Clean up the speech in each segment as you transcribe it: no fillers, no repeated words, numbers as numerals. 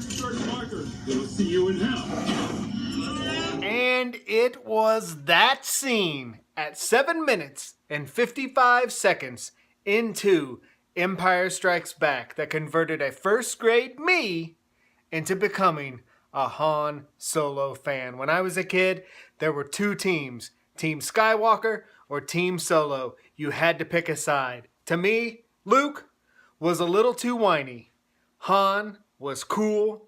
Search marker. We'll see you in hell. And it was that scene at 7 minutes and 55 seconds into Empire Strikes Back that converted a first grade me into becoming a Han Solo fan. When I was a kid, there were two teams, Team Skywalker or Team Solo. You had to pick a side. To me, Luke was a little too whiny. Han was cool,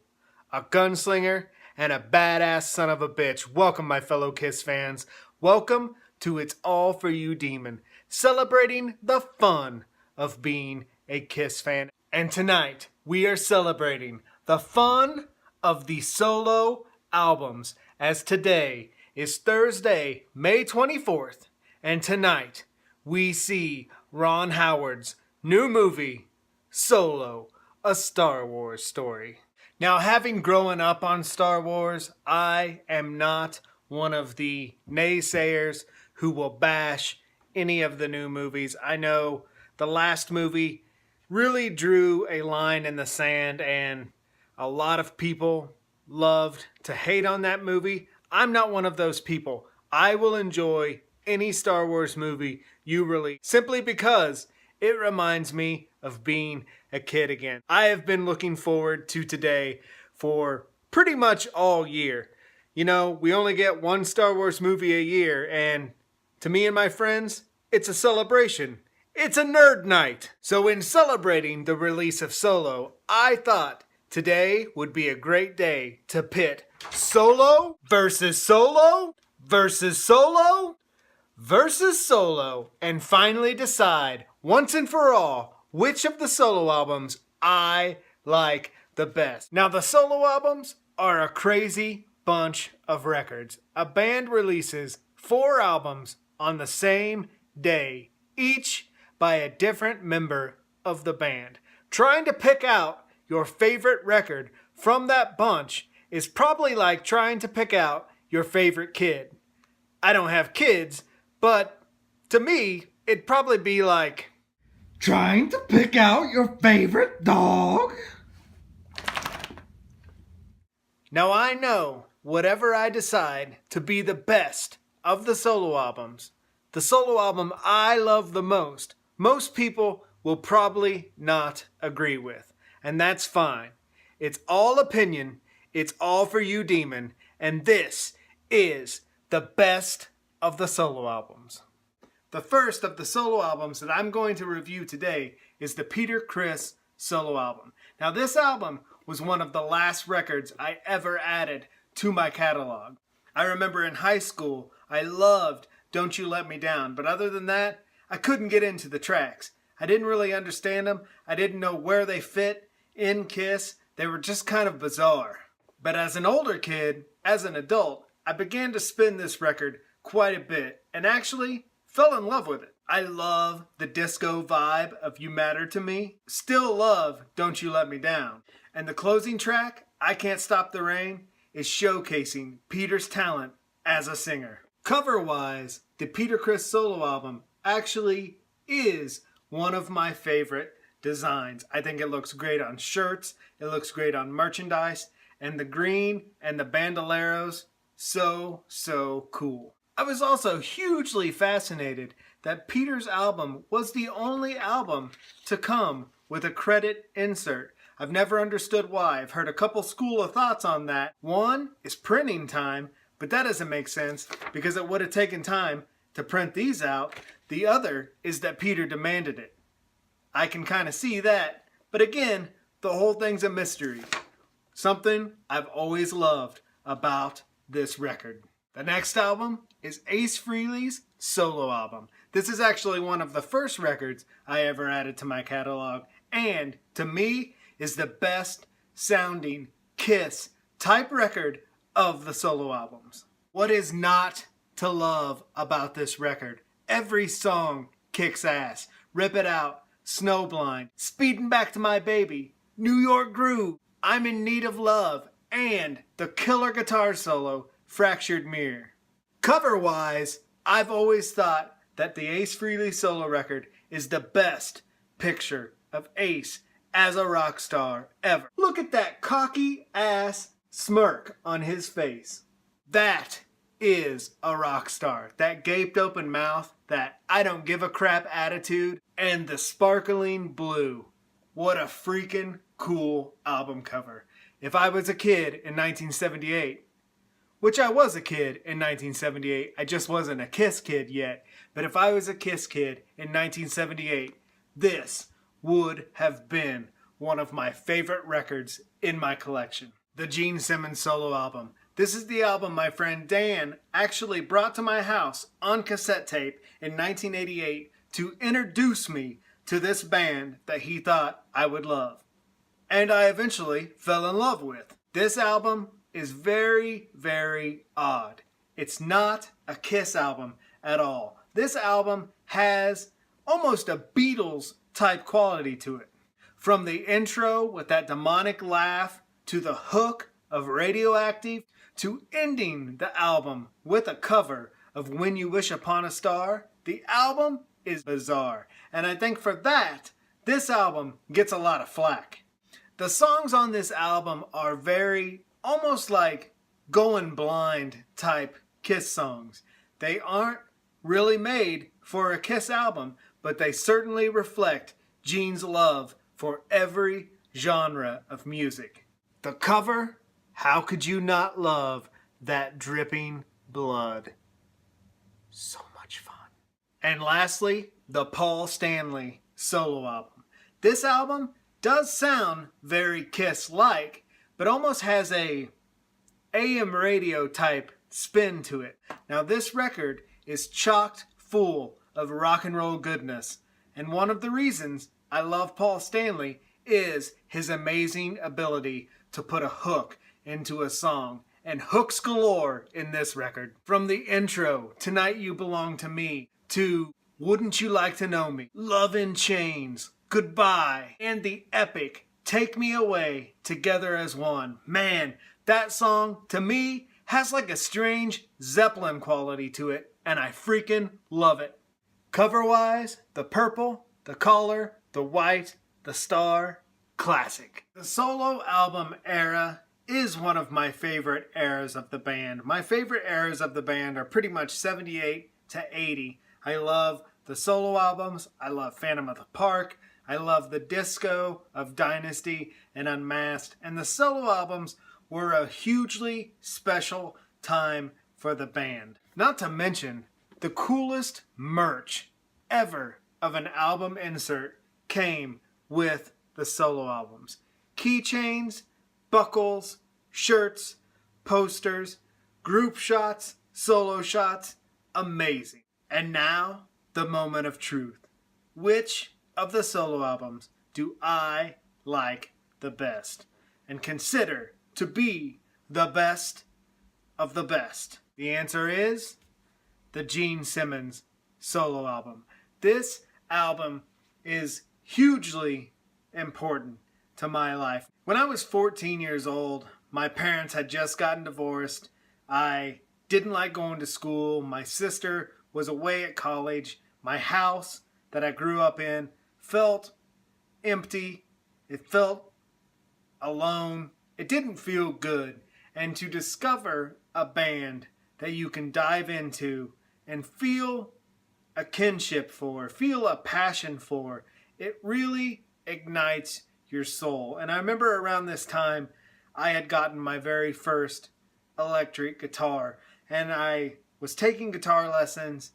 a gunslinger, and a badass son of a bitch. Welcome, my fellow Kiss fans. Welcome to It's All For You Demon, celebrating the fun of being a Kiss fan. And tonight, we are celebrating the fun of the solo albums, as today is Thursday, May 24th, and tonight we see Ron Howard's new movie, Solo, A Star Wars Story. Now, having grown up on Star Wars, I am not one of the naysayers who will bash any of the new movies. I know the last movie really drew a line in the sand, and a lot of people loved to hate on that movie. I'm not one of those people. I will enjoy any Star Wars movie you release simply because it reminds me of being a kid again. I have been looking forward to today for pretty much all year. You know, we only get one Star Wars movie a year, and to me and my friends, it's a celebration. It's a nerd night. So in celebrating the release of Solo, I thought today would be a great day to pit Solo versus Solo versus Solo versus Solo, and finally decide once and for all which of the solo albums I like the best. Now, the solo albums are a crazy bunch of records. A band releases 4 albums on the same day, each by a different member of the band. Trying to pick out your favorite record from that bunch is probably like trying to pick out your favorite kid. I don't have kids, but to me, it'd probably be like trying to pick out your favorite dog. Now, I know whatever I decide to be the best of the solo albums, the solo album I love the most people will probably not agree with. And that's fine. It's all opinion. It's all for you, Demon. And this is the best of the solo albums. The first of the solo albums that I'm going to review today is the Peter Criss solo album. Now, this album was one of the last records I ever added to my catalog. I remember in high school, I loved Don't You Let Me Down, but other than that, I couldn't get into the tracks. I didn't really understand them. I didn't know where they fit in Kiss. They were just kind of bizarre. But as an older kid, as an adult, I began to spin this record quite a bit and actually fell in love with it. I love the disco vibe of You Matter to Me. Still love Don't You Let Me Down. And the closing track, I Can't Stop the Rain, is showcasing Peter's talent as a singer. Cover-wise, the Peter Criss solo album actually is one of my favorite designs. I think it looks great on shirts, it looks great on merchandise, and the green and the bandoleros, so cool. I was also hugely fascinated that Peter's album was the only album to come with a credit insert. I've never understood why. I've heard a couple school of thoughts on that. One is printing time, but that doesn't make sense because it would have taken time to print these out. The other is that Peter demanded it. I can kind of see that, but again, the whole thing's a mystery. Something I've always loved about this record. The next album is Ace Frehley's solo album. This is actually one of the first records I ever added to my catalog, and to me is the best sounding Kiss type record of the solo albums. What is not to love about this record? Every song kicks ass. Rip It Out, Snowblind, Speeding Back to My Baby, New York Groove, I'm in Need of Love, and the killer guitar solo, Fractured Mirror. Cover-wise, I've always thought that the Ace Frehley solo record is the best picture of Ace as a rock star ever. Look at that cocky ass smirk on his face. That is a rock star. That gaped open mouth, that I don't give a crap attitude, and the sparkling blue. What a freaking cool album cover. If I was a kid in 1978, which I was a kid in 1978, I just wasn't a Kiss kid yet, but if I was a Kiss kid in 1978, this would have been one of my favorite records in my collection. The Gene Simmons solo album. This is the album my friend Dan actually brought to my house on cassette tape in 1988 to introduce me to this band that he thought I would love. And I eventually fell in love with. This album is very, very odd. It's not a Kiss album at all. This album has almost a Beatles type quality to it. From the intro with that demonic laugh, to the hook of Radioactive, to ending the album with a cover of When You Wish Upon a Star, the album is bizarre. And I think for that, this album gets a lot of flack. The songs on this album are very, almost like Going Blind type Kiss songs. They aren't really made for a Kiss album, but they certainly reflect Gene's love for every genre of music. The cover, how could you not love that dripping blood? So much fun. And lastly, the Paul Stanley solo album. This album does sound very Kiss-like, but almost has a AM radio type spin to it. Now this record is chocked full of rock and roll goodness, and one of the reasons I love Paul Stanley is his amazing ability to put a hook into a song, and hooks galore in this record. From the intro, Tonight You Belong to Me, to Wouldn't You Like to Know Me, Love in Chains, Goodbye, and the epic Take Me Away, Together as One. Man, that song, to me, has like a strange Zeppelin quality to it, and I freaking love it. Cover-wise, the purple, the collar, the white, the star, classic. The solo album era is one of my favorite eras of the band. My favorite eras of the band are pretty much 78 to 80. I love the solo albums. I love Phantom of the Park. I love the disco of Dynasty and Unmasked. And the solo albums were a hugely special time for the band. Not to mention, the coolest merch ever of an album insert came with the solo albums. Keychains, buckles, shirts, posters, group shots, solo shots, amazing. And now, the moment of truth. Which of the solo albums do I like the best and consider to be the best of the best? The answer is the Gene Simmons solo album. This album is hugely important to my life. When I was 14 years old, my parents had just gotten divorced. I didn't like going to school. My sister was away at college. My house that I grew up in felt empty. It felt alone. It didn't feel good. And to discover a band that you can dive into and feel a kinship for, feel a passion for, it really ignites your soul. And I remember around this time, I had gotten my very first electric guitar, and I was taking guitar lessons,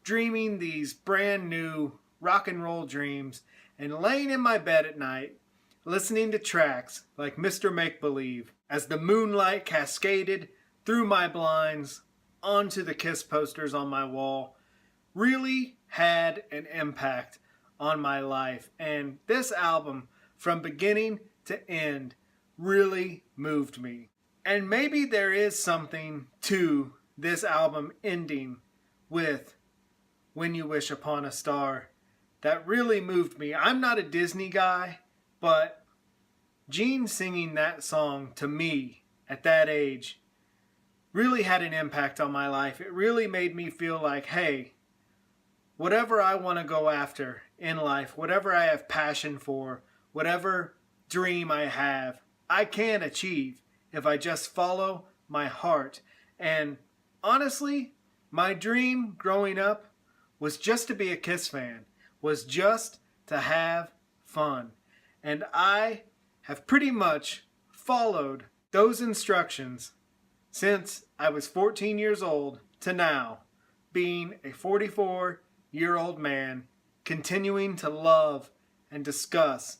dreaming these brand new rock and roll dreams, and laying in my bed at night, listening to tracks like Mr. Make-Believe as the moonlight cascaded through my blinds onto the Kiss posters on my wall, really had an impact on my life. And this album, from beginning to end, really moved me. And maybe there is something to this album ending with When You Wish Upon a Star that really moved me. I'm not a Disney guy, but Gene singing that song to me at that age really had an impact on my life. It really made me feel like, hey, whatever I want to go after in life, whatever I have passion for, whatever dream I have, I can achieve if I just follow my heart. And honestly, my dream growing up was just to be a Kiss fan, was just to have fun. And I have pretty much followed those instructions since I was 14 years old to now, being a 44-year-old man, continuing to love and discuss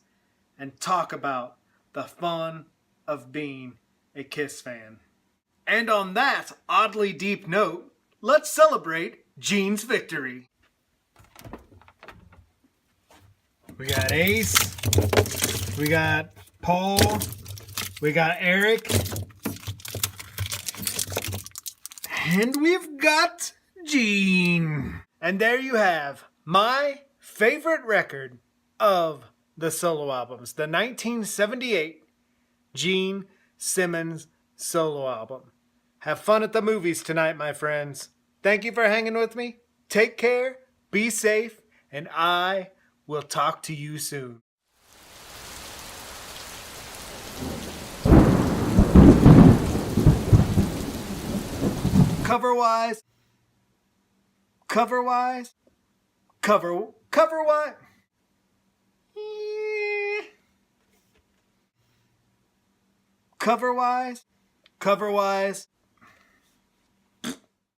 and talk about the fun of being a Kiss fan. And on that oddly deep note, let's celebrate Gene's victory. We got Ace, we got Paul, we got Eric, and we've got Gene. And there you have my favorite record of the solo albums, the 1978 Gene Simmons solo album. Have fun at the movies tonight, my friends. Thank you for hanging with me. Take care, be safe, and I will talk to you soon. Cover-wise, cover-wise, cover-wise. Cover-wise, cover-wise.